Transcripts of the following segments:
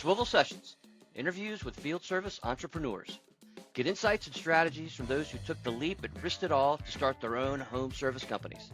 Swivl Sessions, interviews with field service entrepreneurs. Get insights and strategies from those who took the leap and risked it all to start their own home service companies.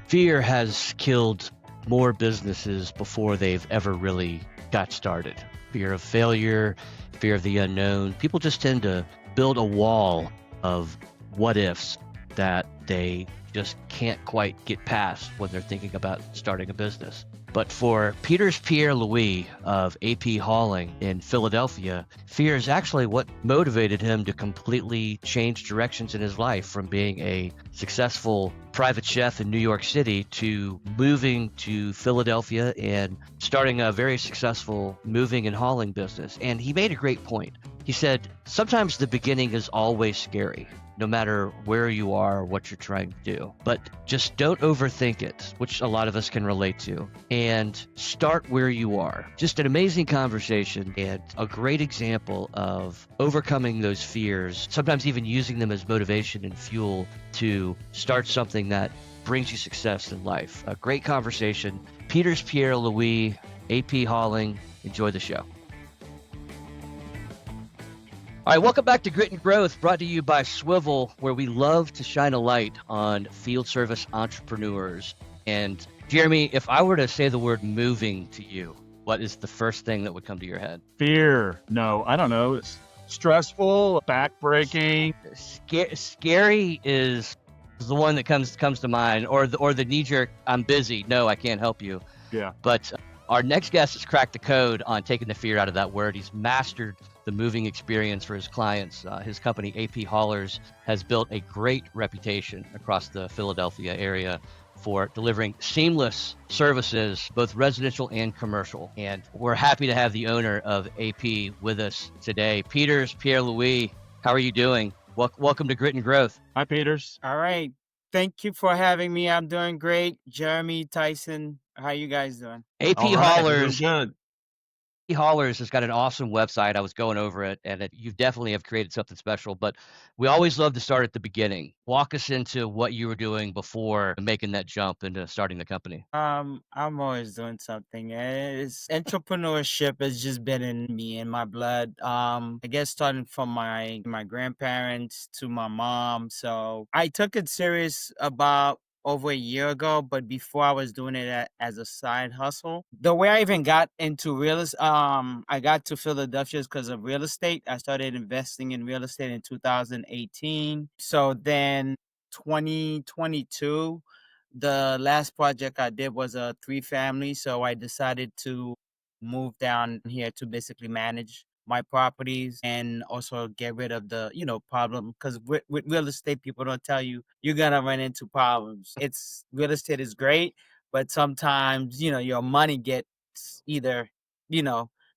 Fear has killed more businesses before they've ever really got started. Fear of failure, fear of the unknown. People just tend to build a wall of what ifs that they just can't quite get past when they're thinking about starting a business. But for Peters Pierre-Louis of AP Hauling in Philadelphia, fear is actually what motivated him to completely change directions in his life, from being a successful private chef in New York City to moving to Philadelphia and starting a very successful moving and hauling business. And he made a great point. He said, sometimes the beginning is always scary, no matter where you are or what you're trying to do. But just don't overthink it, which a lot of us can relate to, and start where you are. Just an amazing conversation and a great example of overcoming those fears, sometimes even using them as motivation and fuel to start something that brings you success in life. A great conversation. Peters Pierre-Louis, AP Hauling. Enjoy the show. All right, welcome back to Grit and Growth, brought to you by Swivl, where we love to shine a light on field service entrepreneurs. And Jeremy, if I were to say the word moving to you, what is the first thing that would come to your head? Fear. No, I don't know. It's stressful, backbreaking. Scary is the one that comes to mind, or the knee-jerk, I'm busy, no, I can't help you. Yeah. But our next guest has cracked the code on taking the fear out of that word. He's mastered the moving experience for his clients. His company, AP Haulers, has built a great reputation across the Philadelphia area for delivering seamless services, both residential and commercial. And we're happy to have the owner of AP with us today. Peters Pierre-Louis, how are you doing? Welcome to Grit and Growth. Hi, Peters. All right. Thank you for having me. I'm doing great. Jeremy, Tyson, how you guys doing? AP All right, we're Haulers. doing good. Haulers has got an awesome website. I was going over it, and you definitely have created something special. But we always love to start at the beginning. Walk us into what you were doing before making that jump into starting the company. I'm always doing something. Entrepreneurship has just been in me, in my blood. I guess starting from my grandparents to my mom. So I took it serious about over a year ago, but before I was doing it as a side hustle. The way I even got into real estate, I got to Philadelphia because of real estate. I started investing in real estate in 2018. So then 2022, the last project I did was a 3-family. So I decided to move down here to basically manage my properties and also get rid of the, problem. Because with real estate, people don't tell you you're gonna run into problems. Real estate is great, but sometimes, your money gets either,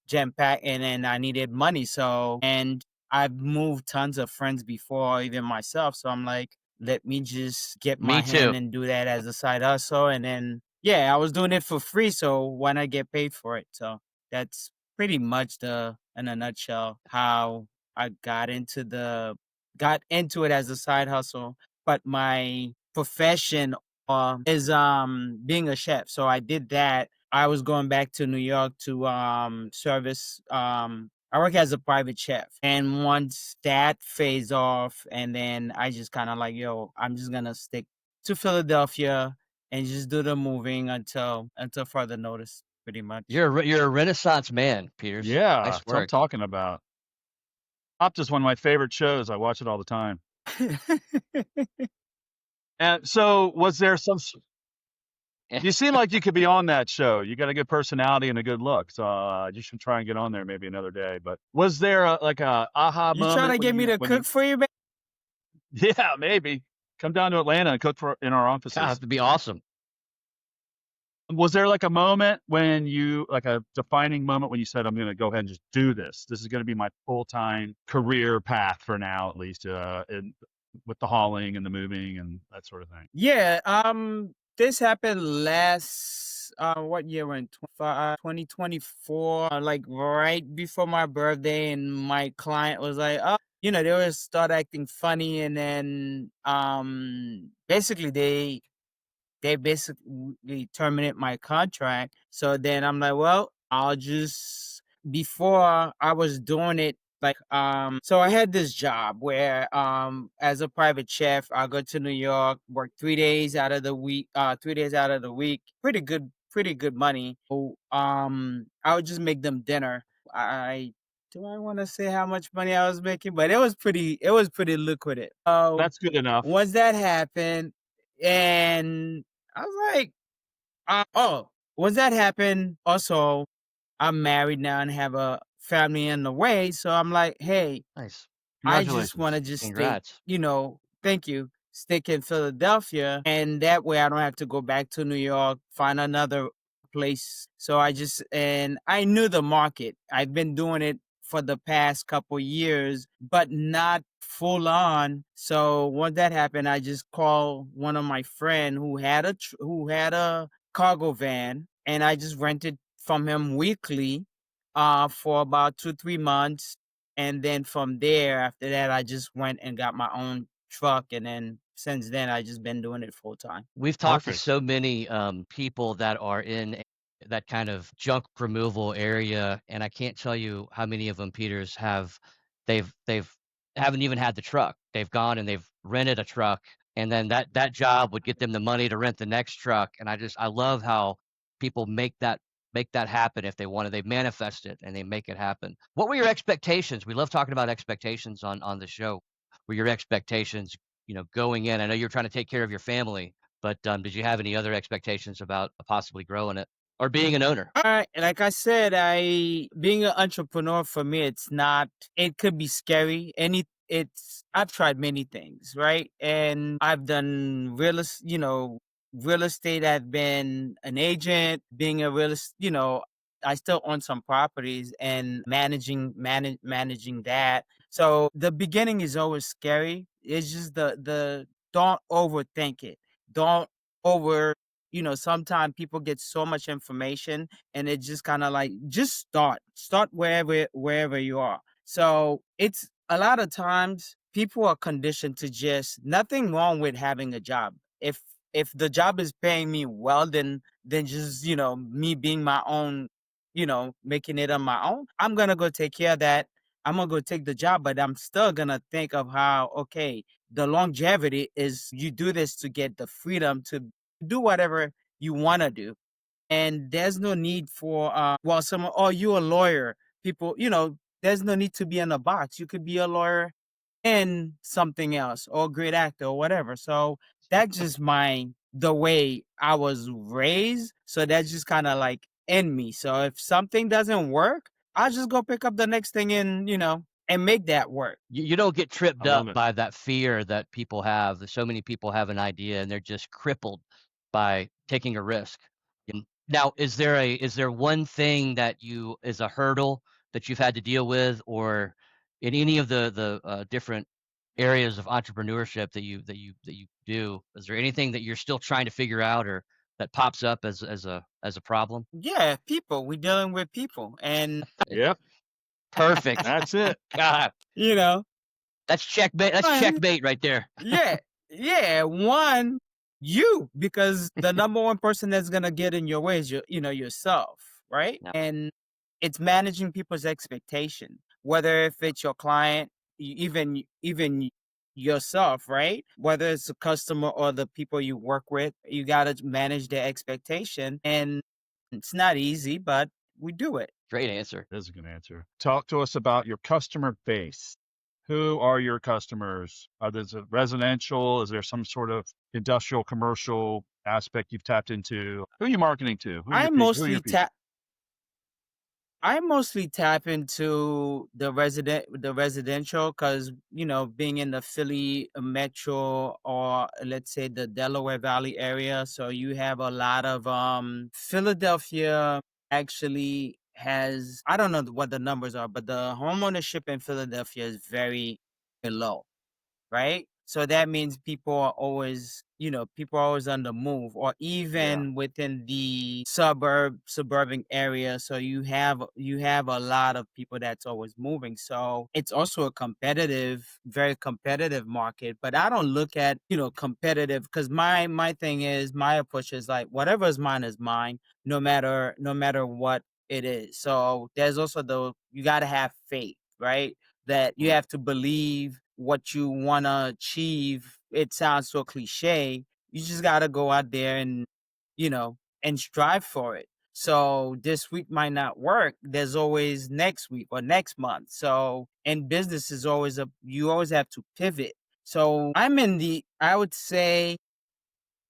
jam packed, and then I needed money. So, and I've moved tons of friends before, even myself. So I'm like, let me just get my hand and do that as a side hustle. And then, I was doing it for free. So why not get paid for it? So that's pretty much in a nutshell, how I got into it as a side hustle. But my profession is being a chef. So I did that. I was going back to New York to service. I work as a private chef, and once that phase off, and then I just kind of like, I'm just gonna stick to Philadelphia and just do the moving until further notice. Pretty much. You're a Renaissance man, Peters. Yeah, nice that's what I'm work. talking about. Opt is one of my favorite shows. I watch it all the time. And so, was there some? You seem like you could be on that show. You got a good personality and a good look. So you should try and get on there maybe another day. But was there a aha You moment? trying to get me to cook for you, man? Yeah, maybe. Come down to Atlanta and cook in our offices. That would be awesome. Was there like a moment when a defining moment when you said, I'm going to go ahead and just do this? This is going to be my full-time career path for now, at least, with the hauling and the moving and that sort of thing. Yeah. This happened last, what year? In 2024, like right before my birthday, and my client was like, "Oh, they would start acting funny, and then basically they basically terminate my contract. So then I'm like, well, I'll just, before I was doing it like so I had this job where as a private chef, I go to New York, work 3 days out of the week, 3 days out of the week, pretty good money. So I would just make them dinner. I do I want to say how much money I was making, but it was pretty lucrative. So That's good enough. once that happened, and I was like, once that happened, also, I'm married now and have a family in the way. So I'm like, hey, Nice. I just want to Congratulations. just stay, Congrats. thank you, stick in Philadelphia. And that way I don't have to go back to New York, find another place. So and I knew the market. I've been doing it for the past couple years, but not full on. So once that happened, I just called one of my friend who had a cargo van, and I just rented from him weekly for about 2 3 months, and then from there, after that, I just went and got my own truck, and then since then, I just been doing it full time. We've talked to Perfect. so many people that are in that kind of junk removal area, and I can't tell you how many of them, Peters, they've haven't even had the truck. They've gone and they've rented a truck, and then that job would get them the money to rent the next truck. And I love how people make that happen if they want to. They manifest it and they make it happen. What were your expectations? We love talking about expectations on the show. Were your expectations, going in? I know you're trying to take care of your family, but did you have any other expectations about possibly growing it or being an owner? All right, like I said, I being an entrepreneur for me, it's not. It could be scary. I've tried many things, right? And I've done real estate. I've been an agent, being a real estate. I still own some properties and managing that. So the beginning is always scary. It's just the don't overthink it. Don't over. Sometimes people get so much information, and it just kind of like, just start wherever you are. So it's a lot of times people are conditioned to just, nothing wrong with having a job. If the job is paying me well, then just, me being my own, making it on my own, I'm gonna go take care of that. I'm gonna go take the job, but I'm still gonna think of how, okay, the longevity is, you do this to get the freedom to do whatever you want to do. And there's no need for well, someone, oh, you a lawyer, people, there's no need to be in a box. You could be a lawyer and something else, or a great actor, or whatever. So that's just the way I was raised. So that's just kind of like in me. So if something doesn't work, I'll just go pick up the next thing, and and make that work. You don't get I tripped love up it. by that fear that people have. So many people have an idea and they're just crippled by taking a risk. And now, is there one thing that is a hurdle that you've had to deal with, or in any of the different areas of entrepreneurship that you do? Is there anything that you're still trying to figure out, or that pops up as a problem? Yeah, people. We're dealing with people, and Yep. Perfect. That's it. God, you know, that's checkmate. That's one, checkmate right there. yeah, because the number one person that's gonna get in your way is yourself, right? Yeah, And it's managing people's expectation, whether if it's your client, even yourself, right? Whether it's a customer or the people you work with, you gotta manage their expectation, and it's not easy, but we do it. great answer. That's a good answer. Talk to us about your customer base. Who are your customers? Is it residential? Is there some sort of industrial, commercial aspect you've tapped into? Who are you marketing to? I Who are your mostly people? tap I mostly tap into the residential, because being in the Philly metro, or let's say the Delaware Valley area, so you have a lot of Philadelphia actually has, I don't know what the numbers are, but the homeownership in Philadelphia is very low, right? So that means people are always, people are always on the move, or Yeah. even within the suburban area. So you have a lot of people that's always moving. So it's also a very competitive market. But I don't look at, competitive, because my thing is, my approach is like, whatever is mine, no matter what it is. So there's also you got to have faith, right? That you Mm. have to believe what you want to achieve. It sounds so cliche. You just got to go out there and strive for it. So this week might not work. There's always next week or next month. So in business is you always have to pivot. So I would say,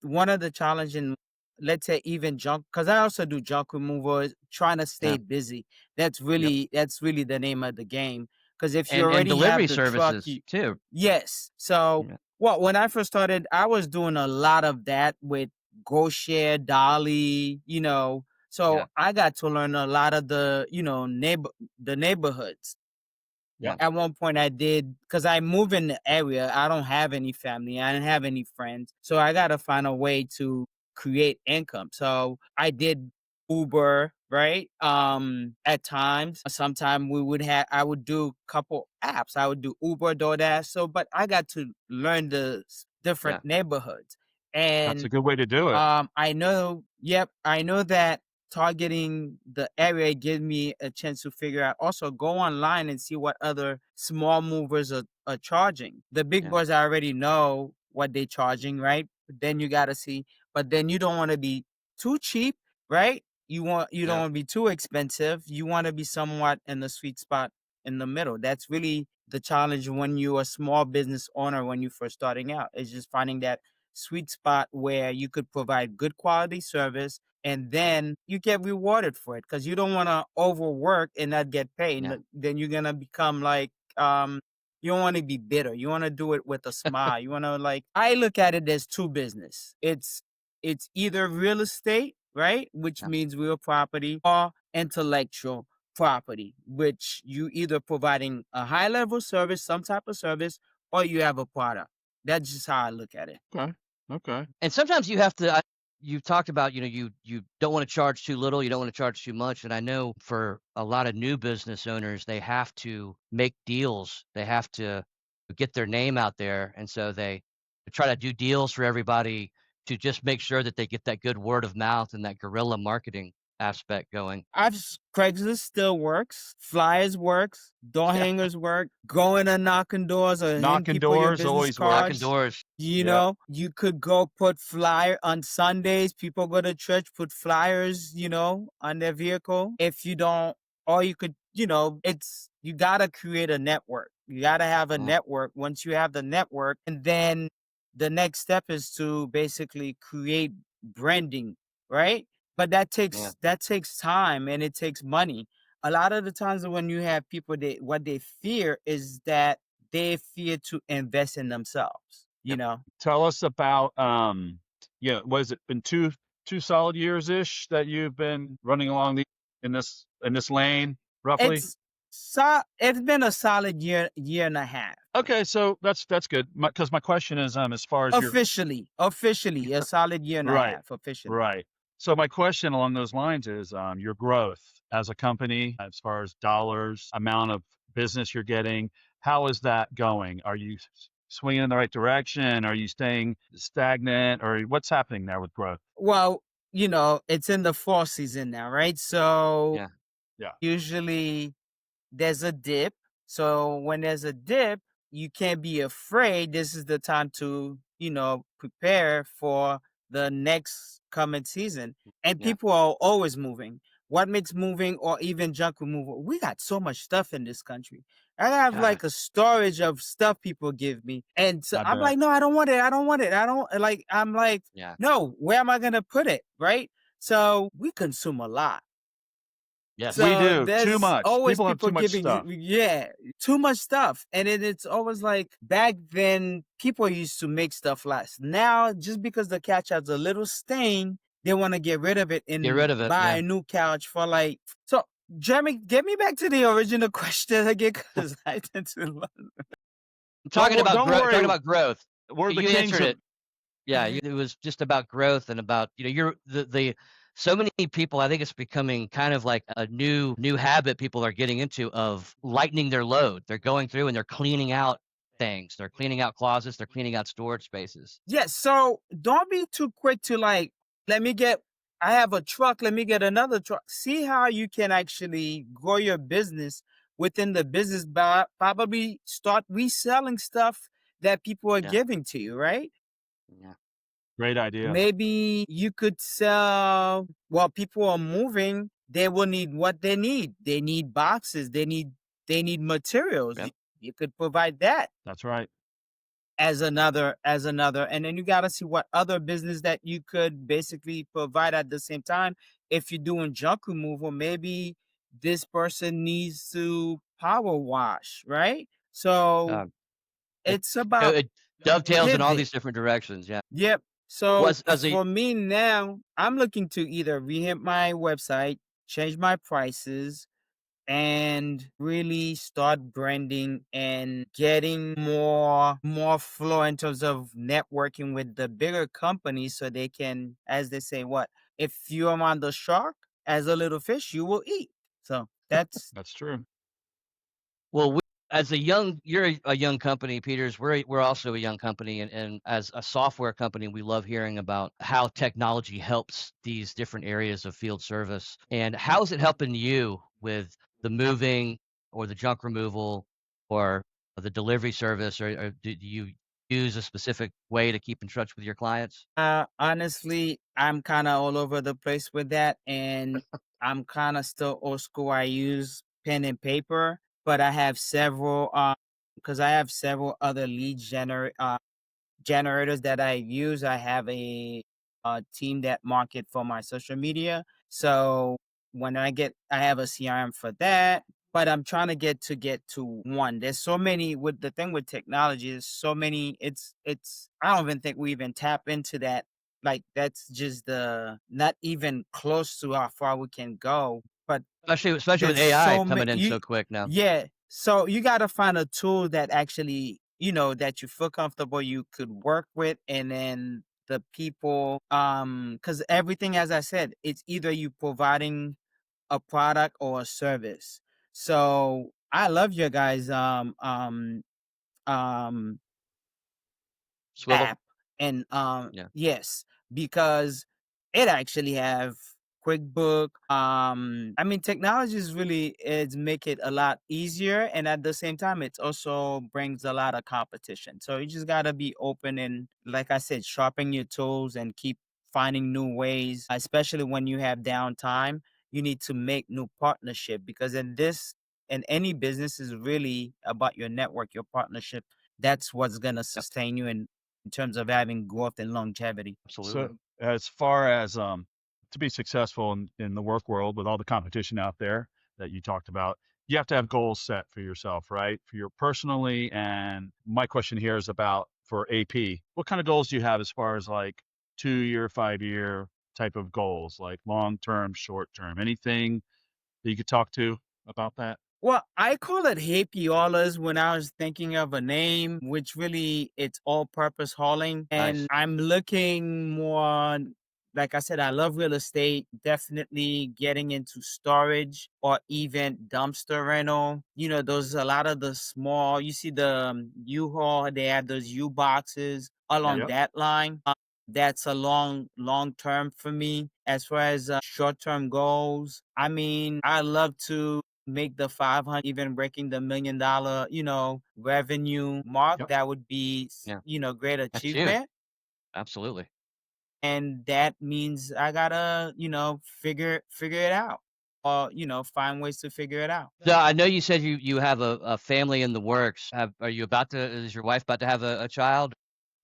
one of the challenging, let's say, even junk, because I also do junk removal, is trying to Yeah. stay busy. That's Yep. really the name of the game. Because if you And already delivery have the truck, services too. yes. So, Yeah. well, when I first started, I was doing a lot of that with GoShare, Dolly, Yeah. so I got to learn a lot of the neighborhoods. Yeah. At one point I did, because I move in the area. I don't have any family. I didn't have any friends. So I got to find a way to create income. So I did Uber, right? At times, sometime I would do a couple apps. I would do Uber, DoorDash. So, but I got to learn the Yeah. different neighborhoods. That's a And good way to do it. I know that targeting the area gives me a chance to figure out. Also, go online and see what other small movers are charging. The big Yeah. boys, I already know what they're charging, right? But then you got to see, but then you don't want to be too cheap, right? You don't Yeah. want to be too expensive. You want to be somewhat in the sweet spot in the middle. That's really the challenge when you're a small business owner, when you're first starting out. It's just finding that sweet spot where you could provide good quality service, and then you get rewarded for it, because you don't want to overwork and not get paid. Yeah. Then you're gonna become like, you don't want to be bitter. You want to do it with a smile. You want to, like, I look at it as two business. It's either real estate, right, which Yeah. means real property, or intellectual property, which you either providing a high level service, some type of service, or you have a product. That's just how I look at it. Okay. Okay. And sometimes you have to. You talked about, you don't want to charge too little, you don't want to charge too much. And I know for a lot of new business owners, they have to make deals. They have to get their name out there, and so they try to do deals for everybody to just make sure that they get that good word of mouth and that guerrilla marketing aspect going. Craigslist still works. Flyers works. Door Yeah. hangers work. Going and knocking doors or handing Knocking people your doors business always work. Knocking cards. doors. Yep. You could go put flyer on Sundays. People go to church, put flyers, on their vehicle. If you don't, or you could, you gotta create a network. You gotta have a Yeah. network. Once you have the network, and then the next step is to basically create branding, right? But that Yeah. takes time, and it takes money. A lot of the times when you have people, what they fear is that they fear to invest in themselves. Yep. Tell us about what has it been, two solid years ish that you've been running along in this lane, roughly? It's been a solid year and a half. Okay, so that's good. Because my question is, as far as your Officially, a solid year and a right, half officially. right. So my question along those lines is, your growth as a company, as far as dollars, amount of business you're getting, how is that going? Are you swinging in the right direction? Are you staying stagnant, or what's happening there with growth? Well, it's in the fall season now, right? So Yeah. Yeah. usually there's a dip. So when there's a dip, you can't be afraid. This is the time to, prepare for the next coming season. And Yeah. people are always moving. What makes moving, or even junk removal? We got so much stuff in this country. I have Yeah. like a storage of stuff people give me. And so I I'm bet. like, no, I don't want it. I don't want it. I'm like, Yeah. no, where am I going to put it? Right. So we consume a lot. Yes. We So do. Too there's much. always People have people too much giving stuff. too much stuff. And it's always like, back then people used to make stuff last. Now, just because the couch has a little stain, they want to get rid of it Get and rid of it. buy Yeah. a new couch for like. So Jeremy, get me back to the original question again, because I tend to Talking don't talking worry. about growth. We're the You kings answered of. it. Yeah, it was just about growth and about, you're the so many people, I think it's becoming kind of like a new habit people are getting into of lightening their load. They're going through and they're cleaning out things. They're cleaning out closets, they're cleaning out storage spaces. Yes. So don't be too quick to like, I have a truck, let me get another truck. See how you can actually grow your business within the business by probably start reselling stuff that people are Yeah. giving to you, right? Yeah. Great idea. Maybe you could sell, while people are moving, they will need what they need. They need boxes, they need materials. Yep. You could provide that That's right. as another, and then you got to see what other business that you could basically provide at the same time. If you're doing junk removal, maybe this person needs to power wash, right? So Um, it's about it dovetails in all pivot. these different directions. Yeah. Yep. So Was as a for me now, I'm looking to either revamp my website, change my prices, and really start branding and getting more flow in terms of networking with the bigger companies so they can, as they say, what if you're on the shark, as a little fish you will eat. So that's That's true. Well, you're a young company, Peters. We're also a young company, and as a software company, we love hearing about how technology helps these different areas of field service. And how is it helping you with the moving or the junk removal or the delivery service, or do you use a specific way to keep in touch with your clients? honestly, I'm kind of all over the place with that, and I'm kind of still old school. I use pen and paper, but I have several because I have several other generators that I use. I have a team that market for my social media. So when I have a CRM for that, but I'm trying to get to one. There's so many with the thing with technology. There's so many. It's. I don't even think we even tap into that. Like that's just the not even close to how far we can go. But Especially with there's AI so many. coming in so quick now. Yeah. So you got to find a tool that actually, that you feel comfortable you could work with, and then the people, because everything, as I said, it's either you providing a product or a service. So I love your guys' um Swivel. app, and Yeah. yes, because it actually have QuickBook. I mean, technology is really, it's make it a lot easier, and at the same time it also brings a lot of competition. So you just got to be open and, like I said, sharpen your tools and keep finding new ways, especially when you have downtime. You need to make new partnership, because in any business is really about your network, your partnership. That's what's going to Yep. sustain you in terms of having growth and longevity. Absolutely. So as far as to be successful in the work world with all the competition out there that you talked about, you have to have goals set for yourself, right? For your personally. And my question here is about for AP. What kind of goals do you have as far as like 2-year, 5-year type of goals, like long term, short term? Anything that you could talk to about that? Well, I call it happy haulers when I was thinking of a name, which really it's all purpose hauling. And Nice. I'm looking more on, like I said, I love real estate, definitely getting into storage or even dumpster rental. Those a lot of the small, you see the U-Haul, they have those U boxes along Yep. that line. That's a long term for me. As far as short term goals, I mean, I love to make the 500, even breaking the $1 million, revenue mark. Yep. That would be, Yeah. great That's huge. achievement. Absolutely. And that means I gotta, figure it out, or, find ways to figure it out. So I know you said you have a family in the works. Is your wife about to have a child?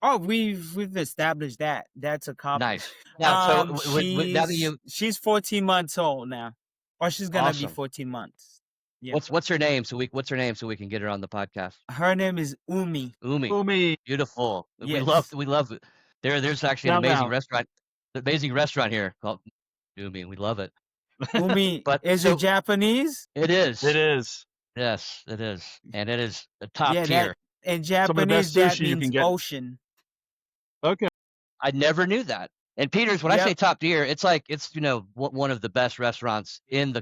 Oh, we've established that. That's accomplished. Nice. Now, so now that She's 14 months old now. Or she's gonna be awesome. 14 months. Yeah. What's her name? What's her name so we can get her on the podcast? Her name is Umi. Umi. Umi. Beautiful. Yes. We love it. There's actually an Shout out. amazing restaurant here called Umi. We love it. Umi, But is it Japanese? it is. It is. Yes, it is. And it is a top Yeah, that tier. In Some of the best Japanese, that sushi you can means get. ocean. Okay. I never knew that. And Peters, when I say Yep. top tier, it's like it's one of the best restaurants in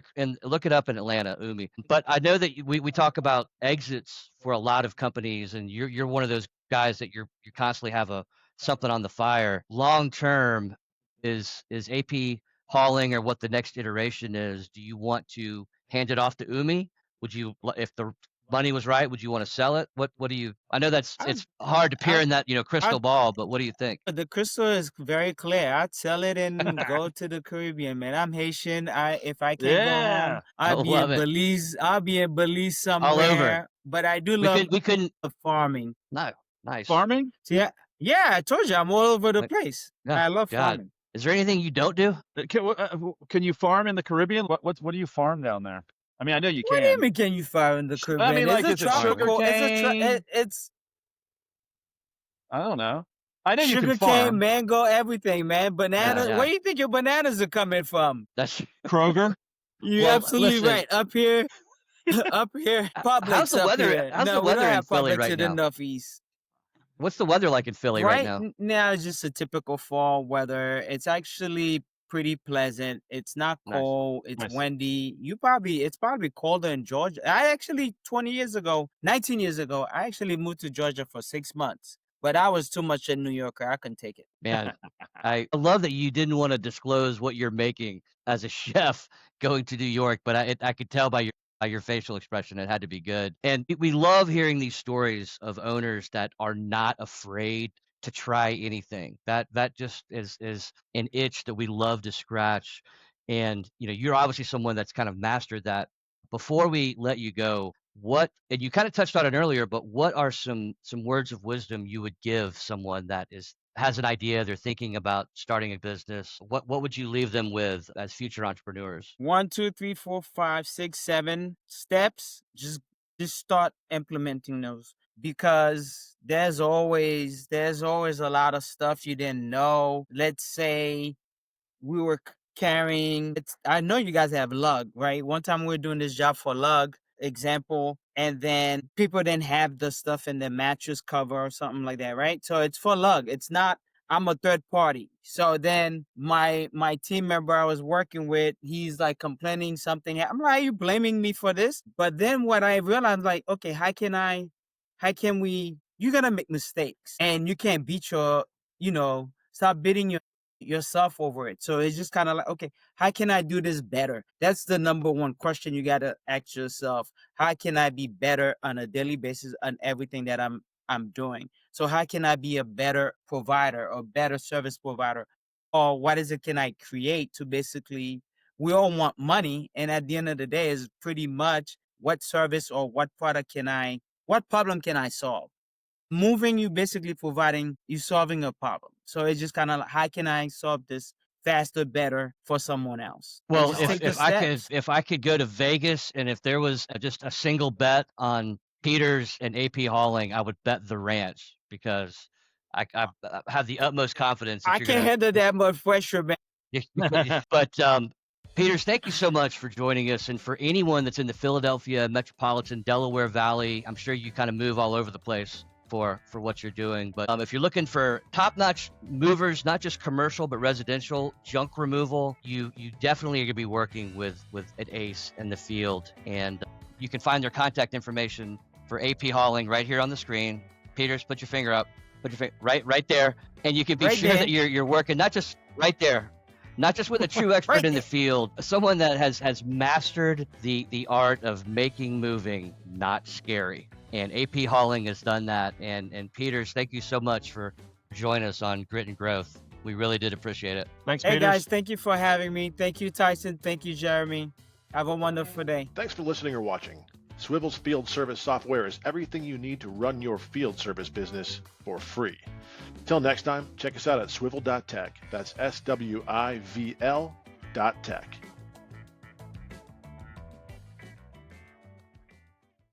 look it up in Atlanta, Umi. But I know that we talk about exits for a lot of companies, and you're one of those guys that you constantly have something on the fire. Long term, is AP hauling or what the next iteration is? Do you want to hand it off to Umi? Would you, if the money was right, would you want to sell it? What do you? I know I, it's hard to peer I, in that I, crystal ball, but what do you think? the crystal is very clear. I'd sell it and go to the Caribbean, man. I'm Haitian. If I can't go home, Yeah. I love it. I'll be in Belize All over. somewhere. But I do love We couldn't. farming. No, nice. Farming? So yeah, I told you I'm all over the place. I love farming. Is there anything you don't do? Can you farm in the Caribbean? What do you farm down there? I mean, I know you What do you can. mean? Can you farm in the Caribbean? I mean, like, It's is it tropical. sugarcane? It's I don't know. I know you can sugar cane, farm. mango, everything, man. Bananas. Yeah. Where do you think your bananas are coming from? That's Kroger. You're Well, absolutely listen. right. Up here, Publix how's the up weather? here. How's No, the we weather don't in have Philly Publix right in the now? Northeast. What's the weather like in Philly right now? Now it's just a typical fall weather. It's actually pretty pleasant. It's not Nice. cold. It's Nice. windy. It's probably colder in Georgia. I actually 19 years ago, I actually moved to Georgia for 6 months. But I was too much a New Yorker. I couldn't take it. Man, I love that you didn't want to disclose what you're making as a chef going to New York, but I could tell by your facial expression it had to be good. And we love hearing these stories of owners that are not afraid to try anything. That just is an itch that we love to scratch. And you're obviously someone that's kind of mastered that. Before we let you go, and you kind of touched on it earlier, but what are some words of wisdom you would give someone that has an idea, they're thinking about starting a business? What would you leave them with as future entrepreneurs? 1, 2, 3, 4, 5, 6, 7 steps. Just start implementing those, because there's always a lot of stuff you didn't know. Let's say we were carrying. I know you guys have lug, right? One time we were doing this job for lug example, and then people didn't have the stuff in their mattress cover or something like that, right? So it's for lug. It's not. I'm a third party. So then my team member I was working with, he's like complaining something. I'm like, are you blaming me for this? But then what I realized, like, okay, how can we, you're going to make mistakes, and you can't stop beating yourself over it. So it's just kind of like, okay, how can I do this better? That's the number one question you got to ask yourself. How can I be better on a daily basis on everything that I'm doing? So how can I be a better provider or better service provider? Or what is it can I create to basically, we all want money. And at the end of the day is pretty much what service or what problem can I solve? Moving, you basically solving a problem. So it's just kind of like, how can I solve this faster, better for someone else? Well, just take the if I could go to Vegas, and if there was just a single bet on Peters and AP hauling, I would bet the ranch, because I have the utmost confidence that I can't handle that much pressure, man. But Peters, thank you so much for joining us. And for anyone that's in the Philadelphia metropolitan Delaware Valley, I'm sure you kind of move all over the place for what you're doing. But if you're looking for top-notch movers, not just commercial but residential junk removal, you definitely are going to be working with an ace in the field. And you can find their contact information for AP hauling right here on the screen. Peters, put your finger up. Put your finger right there, and you can be sure that you're working not just right there, not just with a true expert in the field, someone that has mastered the art of making moving not scary. And AP hauling has done that. And Peters, thank you so much for joining us on Grit and Growth. We really did appreciate it. Thanks, Hey Peters. guys, thank you for having me. Thank you, Tyson. Thank you, Jeremy. Have a wonderful day. Thanks for listening or watching. Swivl's field service software is everything you need to run your field service business for free. Till next time, check us out at swivl.tech. That's SWIVL.tech.